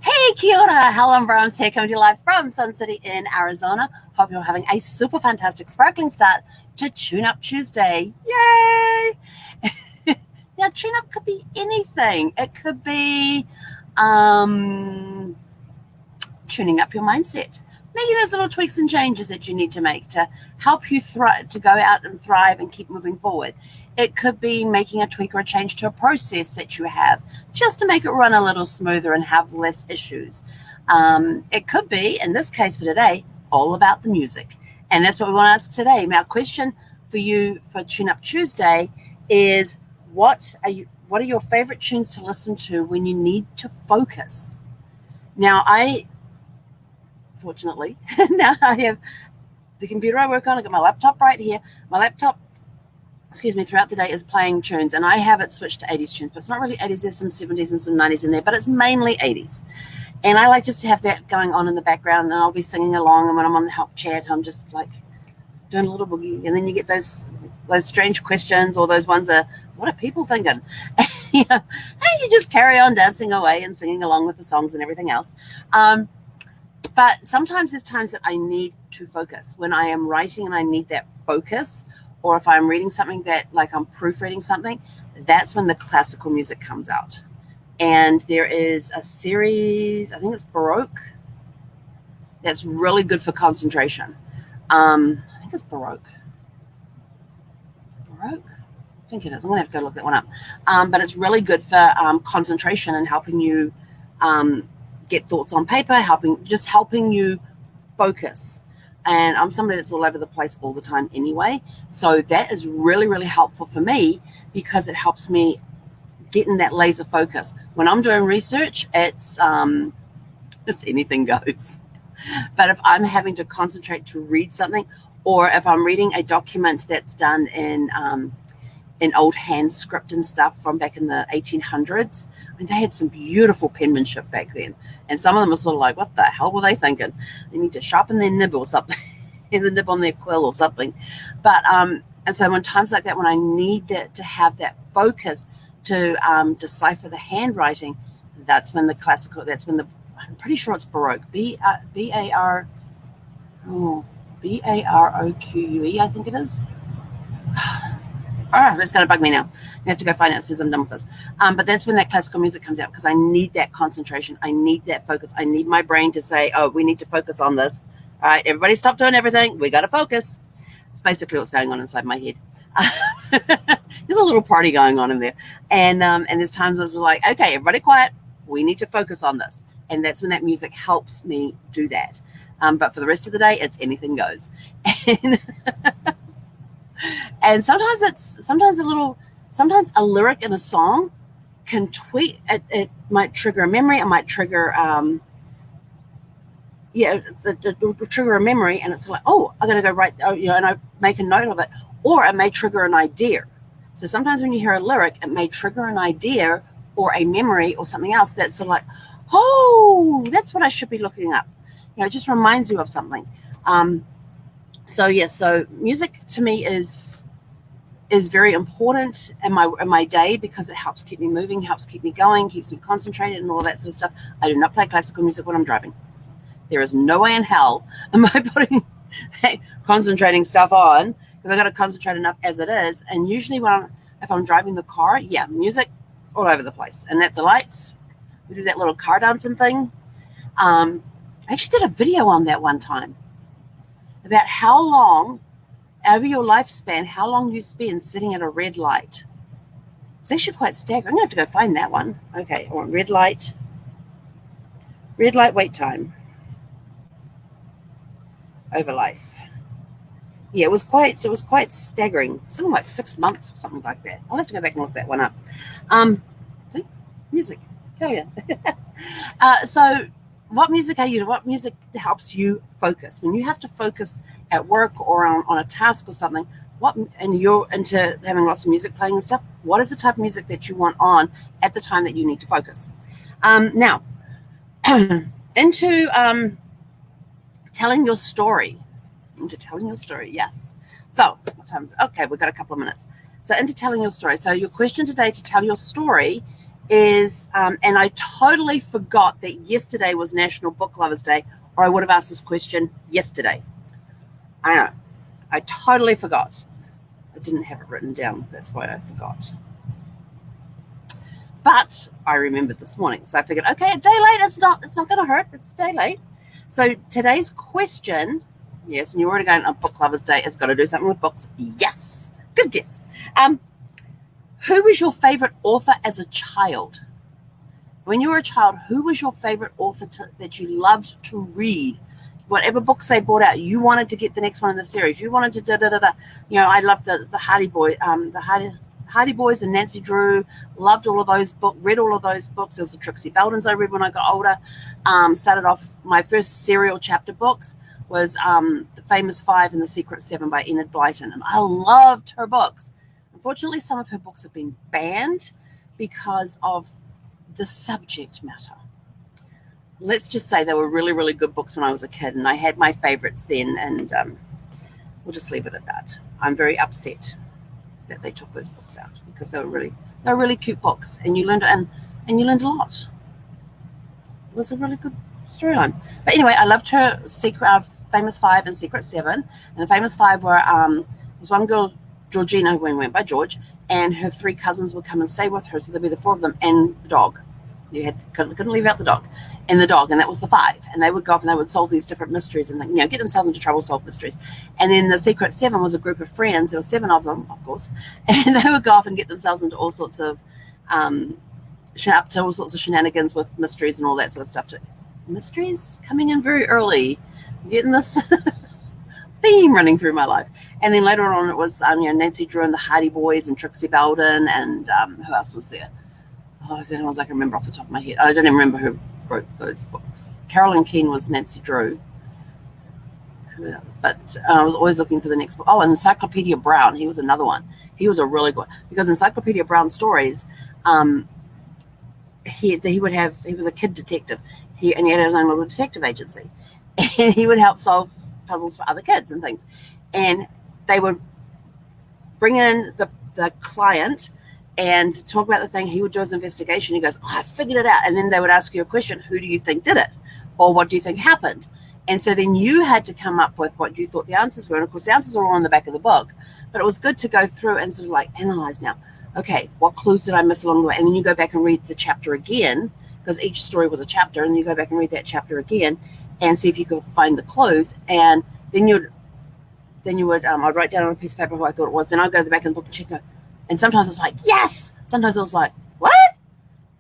Hey, kia ora, Helen Brahms here, coming to you live from Sun City in Arizona. Hope you're having a super fantastic, sparkling start to Tune Up Tuesday. Yay! Now, tune up could be anything. It could be tuning up your mindset. Maybe there's little tweaks and changes that you need to make to help you to go out and thrive and keep moving forward. It could be making a tweak or a change to a process that you have just to make it run a little smoother and have less issues. It could be, in this case for today, all about the music. And that's what we want to ask today. Our question for you for Tune Up Tuesday is, what are your favorite tunes to listen to when you need to focus? Now, fortunately, now I have the computer I work on. I got my laptop right here. My laptop, throughout the day is playing tunes, and I have it switched to 80s tunes, but it's not really 80s. There's some 70s and some 90s in there, but it's mainly 80s. And I like just to have that going on in the background, and I'll be singing along, and when I'm on the help chat, I'm just like doing a little boogie, and then you get those strange questions, or those ones that, what are people thinking? And you just carry on dancing away and singing along with the songs and everything else. But sometimes there's times that I need to focus. When I am writing and I need that focus, or if I'm reading something that, like I'm proofreading something, that's when the classical music comes out. And there is a series, I think it's Baroque, that's really good for concentration. I think it's Baroque. Is it Baroque? I think it is. I'm going to have to go look that one up. But it's really good for concentration and helping you get thoughts on paper, helping you focus. And I'm somebody that's all over the place all the time anyway. So that is really, really helpful for me because it helps me get in that laser focus. When I'm doing research, it's anything goes. But if I'm having to concentrate to read something, or if I'm reading a document that's done in old hand script and stuff from back in the 1800s, I mean, they had some beautiful penmanship back then. And some of them are sort of like, what the hell were they thinking? They need to sharpen their nib or something, the nib on their quill or something. But, and so when times like that, when I need that to have that focus to decipher the handwriting, that's when I'm pretty sure it's Baroque, B-A-R-O-Q-U-E, I think it is. That's going to bug me now. I have to go find out as soon as I'm done with this. But that's when that classical music comes out, because I need that concentration. I need that focus. I need my brain to say, oh, we need to focus on this. All right, everybody stop doing everything. We got to focus. It's basically what's going on inside my head. There's a little party going on in there. And there's times I was like, okay, everybody quiet. We need to focus on this. And that's when that music helps me do that. But for the rest of the day, it's anything goes. And sometimes a lyric in a song can tweak. It might trigger a memory. It might trigger, trigger a memory, and it's like, oh, I gotta go write, and I make a note of it, or it may trigger an idea. So sometimes when you hear a lyric, it may trigger an idea or a memory or something else that's sort of like, oh, that's what I should be looking up. It just reminds you of something. So music to me is very important in my day, because it helps keep me moving, helps keep me going, keeps me concentrated, and all that sort of stuff. I do not play classical music when I'm driving. There is no way in hell am I putting concentrating stuff on, because I got to concentrate enough as it is. And usually if I'm driving the car, music all over the place. And at the lights, we do that little car dancing thing. I actually did a video on that one time, about how long, over your lifespan, how long you spend sitting at a red light. It's actually quite staggering. I'm going to have to go find that one. Okay, I want red light wait time over life. Yeah, it was quite staggering. Something like 6 months or something like that. I'll have to go back and look that one up. See? Music, tell you. So what music helps you focus? When you have to focus at work or on a task or something, and you're into having lots of music playing and stuff, what is the type of music that you want on at the time that you need to focus? Now, into telling your story. Yes. So what time is it? Okay, we've got a couple of minutes. So into telling your story. So your question today to tell your story is, and I totally forgot that yesterday was National Book Lovers Day, or I would have asked this question yesterday. I know. I totally forgot. I didn't have it written down. That's why I forgot. But I remembered this morning. So I figured, okay, a day late, it's not going to hurt. It's a day late. So today's question, yes, and you're already going on Book Lovers Day, it's got to do something with books. Yes. Good guess. Who was your favorite author as a child? When you were a child, who was your favorite author that you loved to read? Whatever books they brought out, you wanted to get the next one in the series. You wanted to da-da-da-da. You know, I loved the Hardy Boys and Nancy Drew. Loved all of those books, read all of those books. There was the Trixie Beldens I read when I got older. Started off, my first serial chapter books was The Famous Five and The Secret Seven by Enid Blyton. And I loved her books. Unfortunately, some of her books have been banned because of the subject matter. Let's just say they were really, really good books when I was a kid, and I had my favorites then, and we'll just leave it at that. I'm very upset that they took those books out because they were really cute books, and you learned and you learned a lot. It was a really good storyline. But anyway, I loved her Famous Five and Secret Seven, and the Famous Five were was one girl, Georgina, who went by George, and her three cousins would come and stay with her, so there'd be the four of them and the dog. You couldn't leave out the dog, and that was the five. And they would go off and they would solve these different mysteries and get themselves into trouble, solve mysteries. And then the Secret Seven was a group of friends. There were seven of them, of course, and they would go off and get themselves into all sorts of shenanigans with mysteries and all that sort of stuff. Mysteries coming in very early, getting this theme running through my life. And then later on, it was Nancy Drew and the Hardy Boys and Trixie Belden, and who else was there? Oh, there's anyone I can remember off the top of my head. I don't even remember who wrote those books. Carolyn Keene was Nancy Drew. But I was always looking for the next book. Oh, and Encyclopedia Brown. He was another one. He was a really good one. Because Encyclopedia Brown stories, he was a kid detective. He had his own little detective agency. And he would help solve puzzles for other kids and things. And they would bring in the client and talk about the thing. He would do his investigation. He goes, I figured it out. And then they would ask you a question. Who do you think did it? Or what do you think happened? And so then you had to come up with what you thought the answers were. And of course, the answers are all on the back of the book. But it was good to go through and sort of like analyze now. Okay, what clues did I miss along the way? And then you go back and read the chapter again, because each story was a chapter. And then you go back and read that chapter again and see if you could find the clues. And then you would I'd write down on a piece of paper who I thought it was. Then I'd go to the back of the book and check. And sometimes it was like, yes. Sometimes it was like, what?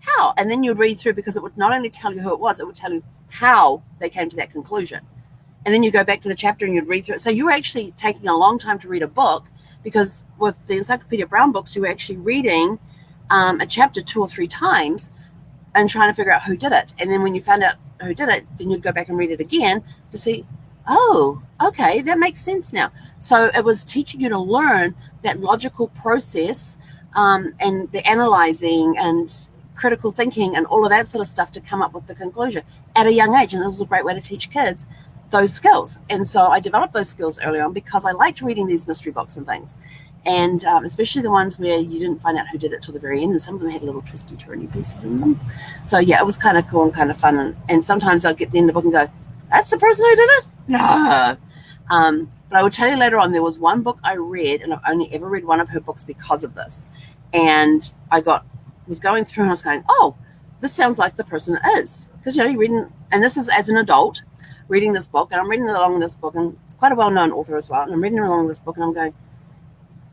How? And then you'd read through, because it would not only tell you who it was, it would tell you how they came to that conclusion. And then you go back to the chapter and you'd read through it. So you were actually taking a long time to read a book, because with the Encyclopedia Brown books, you were actually reading a chapter 2 or 3 times and trying to figure out who did it. And then when you found out who did it, then you'd go back and read it again to see, oh, okay, that makes sense now. So it was teaching you to learn that logical process and the analyzing and critical thinking and all of that sort of stuff to come up with the conclusion at a young age. And it was a great way to teach kids those skills. And so I developed those skills early on because I liked reading these mystery books and things. And especially the ones where you didn't find out who did it till the very end. And some of them had little twisty, turny pieces in them. So yeah, it was kind of cool and kind of fun. And sometimes I'd get to the end of the book and go, that's the person who did it? No. But I will tell you later on, there was one book I read, and I've only ever read one of her books because of this. And I was going through and I was going, oh, this sounds like the person it is. Because, you're reading, and this is as an adult reading this book, and I'm reading along in this book, and it's quite a well-known author as well. And I'm reading along this book, and I'm going,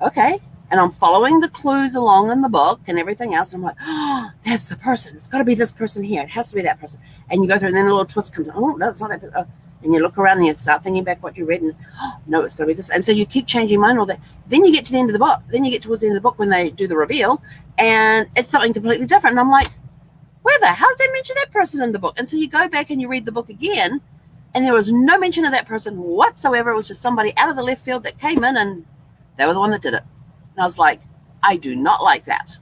okay. And I'm following the clues along in the book and everything else. And I'm like, oh, that's the person. It's got to be this person here. It has to be that person. And you go through, and then a little twist comes. Oh, no, it's not that person. Oh. And you look around and you start thinking back what you read, and oh, no, it's got to be this. And so you keep changing your mind all that. Then you get to the end of the book. Then you get towards the end of the book when they do the reveal, and it's something completely different. And I'm like, where the hell did they mention that person in the book? And so you go back and you read the book again, and there was no mention of that person whatsoever. It was just somebody out of the left field that came in, and they were the one that did it. And I was like, I do not like that.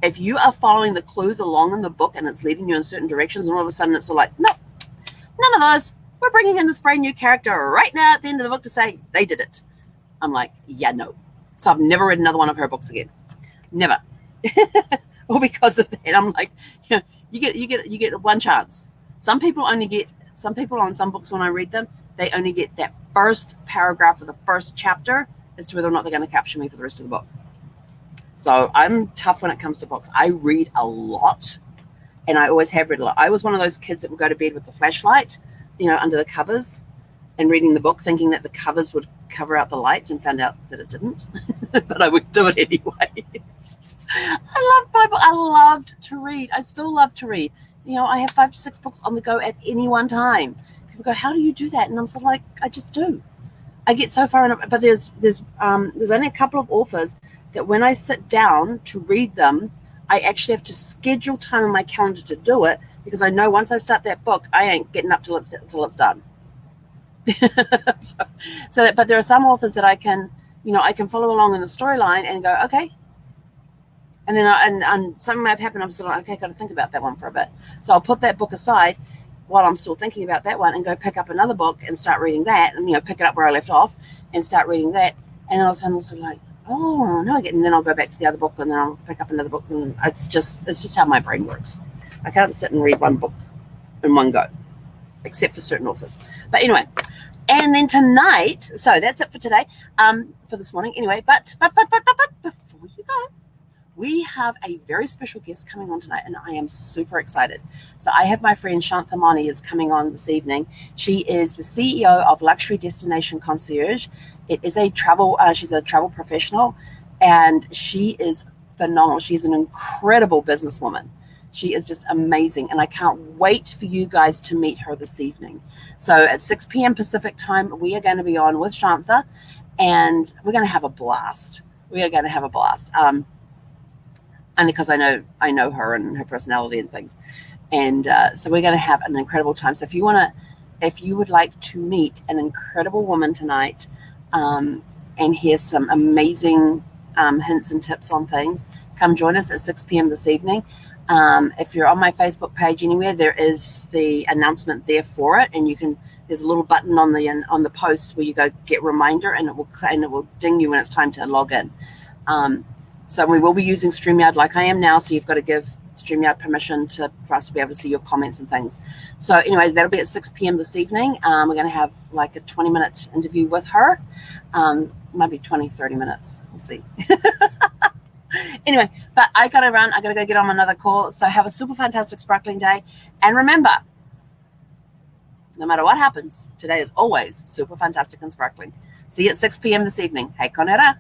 If you are following the clues along in the book and it's leading you in certain directions, and all of a sudden it's all like, no, none of those. We're bringing in this brand new character right now at the end of the book to say they did it. I'm like, yeah, no. So I've never read another one of her books again. Never. Or because of that, I'm like, you get one chance. Some people on some books, when I read them, they only get that first paragraph of the first chapter as to whether or not they're going to capture me for the rest of the book. So I'm tough when it comes to books. I read a lot, and I always have read a lot. I was one of those kids that would go to bed with the flashlight, under the covers, and reading the book, thinking that the covers would cover out the light, and found out that it didn't. But I would do it anyway. I love Bible. I loved to read. I still love to read. I have 5 to 6 books on the go at any one time. People go, "How do you do that?" And I'm sort of like, I just do. I get so far in it, but there's only a couple of authors that when I sit down to read them, I actually have to schedule time on my calendar to do it, because I know once I start that book, I ain't getting up till it's done. But there are some authors that I can follow along in the storyline and go, okay. And then and something may have happened. I'm still like, okay, got to think about that one for a bit. So I'll put that book aside while I'm still thinking about that one, and go pick up another book and start reading that, and pick it up where I left off and start reading that. And then all of a sudden, I'm sort of like, oh no, and then I'll go back to the other book, and then I'll pick up another book, and it's just how my brain works. I can't sit and read one book in one go, except for certain authors. But anyway, and then tonight, so that's it for today, for this morning. Anyway, but before you go, we have a very special guest coming on tonight, and I am super excited. So I have my friend Shantha Mani is coming on this evening. She is the CEO of Luxury Destination Concierge. It is a travel, she's a travel professional, and she is phenomenal. She's an incredible businesswoman. She is just amazing, and I can't wait for you guys to meet her this evening. So at 6 p.m. Pacific time, we are going to be on with Shantha, and we're going to have a blast. We are going to have a blast. Only because I know her and her personality and things, and so we're going to have an incredible time. So if you would like to meet an incredible woman tonight, and hear some amazing hints and tips on things, come join us at 6 p.m. this evening. If you're on my Facebook page anywhere, there is the announcement there for it, and there's a little button on the post where you go get reminder, and it will ding you when it's time to log in. So we will be using StreamYard like I am now, so you've got to give StreamYard permission for us to be able to see your comments and things. So anyway, that'll be at 6 p.m. this evening. We're going to have like a 20-minute interview with her. Maybe 20, 30 minutes. We'll see. Anyway, but I got to run. I got to go get on another call. So have a super fantastic, sparkling day. And remember, no matter what happens, today is always super fantastic and sparkling. See you at 6 p.m. this evening. Hey, Conera.